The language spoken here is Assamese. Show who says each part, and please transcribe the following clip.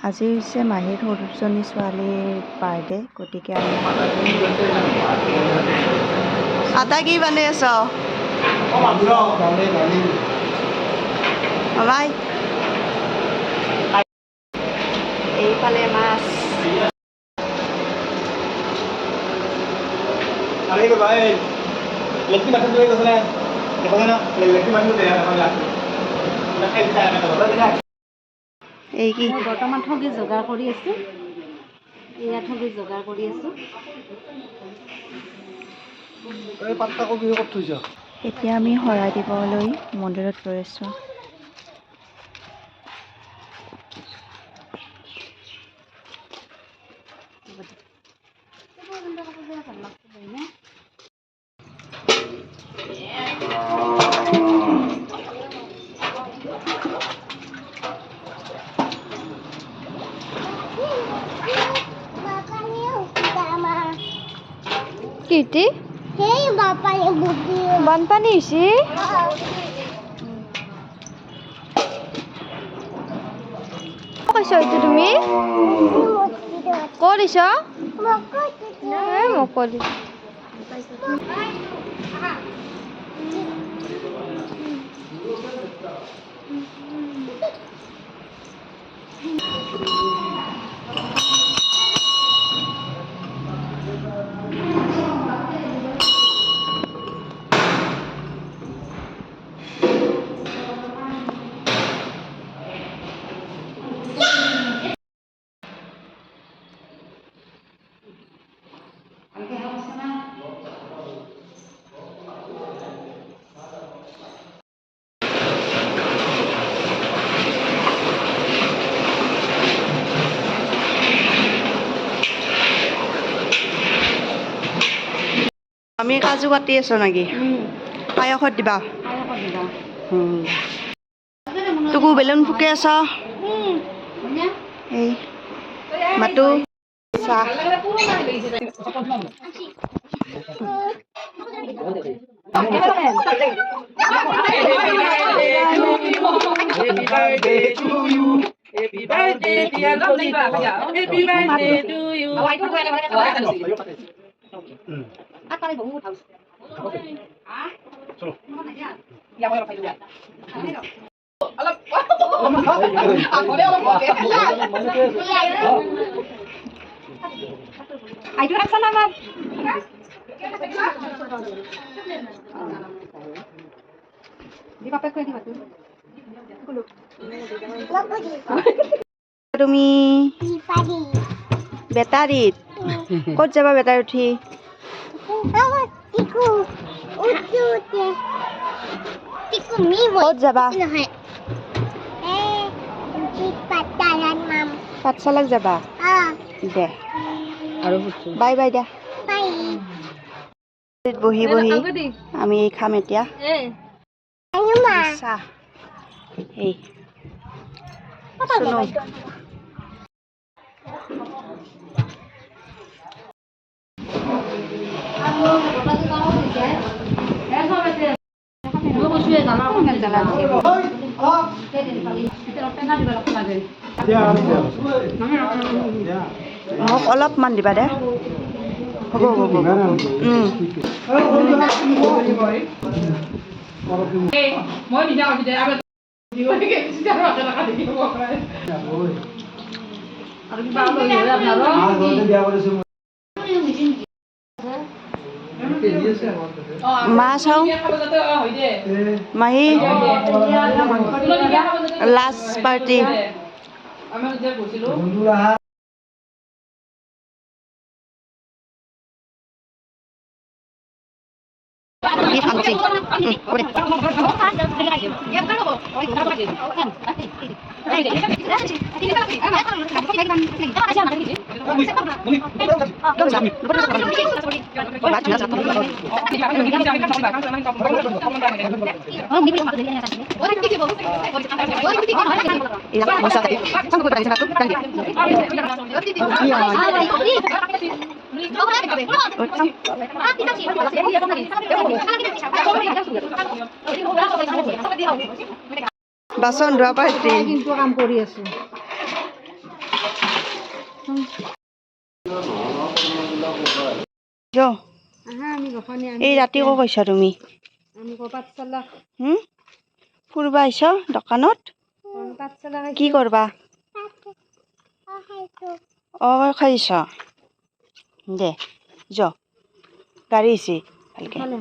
Speaker 1: আজি হৈছে মাহীৰ সৰুজনী ছোৱালীৰ বাৰ্থডে, গতিকে আমি আটা কি বনাই আছ? বাবাই এইফালে মাছ। এই কি
Speaker 2: বৰ্তমান ঠগি যোগাৰ কৰি আছো, এয়া ঠগি যোগাৰ কৰি আছো।
Speaker 1: এতিয়া আমি শৰাই দিবলৈ মন্দিৰত গৈ আছো।
Speaker 2: Kiti?
Speaker 3: Hei, bapaknya Budi.
Speaker 2: Bahan sih? Apa kasih itu demi? Kau disha? Mau kau di?
Speaker 1: আমি কাজু কাটি আছো নাকি? পায়সত দিবা। তোকো বেলুন ফুকে আছ? এই মাতো চাহ।
Speaker 4: Happy birthday to you. Happy birthday, dear lovely Baba. Happy birthday to you.
Speaker 2: Ayo rasa nama. Di papai kau di mana?
Speaker 1: তুমি বেটাৰীত ক'ত যাবা? বেটাৰী উঠি ক'ত যাবা? পাঠশালাত যাবা? দে আৰু বাই বাই দে। বহি বহি আমি এই খাম এতিয়া চাহ। এই শুনো মোক অলপমান দিবা দে। হ'ব হ'ব মা চাওঁ মাহী লাষ্ট পাৰ্টি। বাচন ধোৱা পাইছি
Speaker 2: কিন্তু কাম কৰি আছো। দিয়াচোন
Speaker 1: য
Speaker 2: আহা আমি গখনি
Speaker 1: এই ৰাতি ক'ত কৈছা তুমি
Speaker 2: আমি পাঠশালা
Speaker 1: ফুৰবা আহিছ দোকানত
Speaker 2: পাঠশালা
Speaker 1: কি কৰবা খাইছ দে য গাড়ী আহিছে ভালকে
Speaker 2: খালে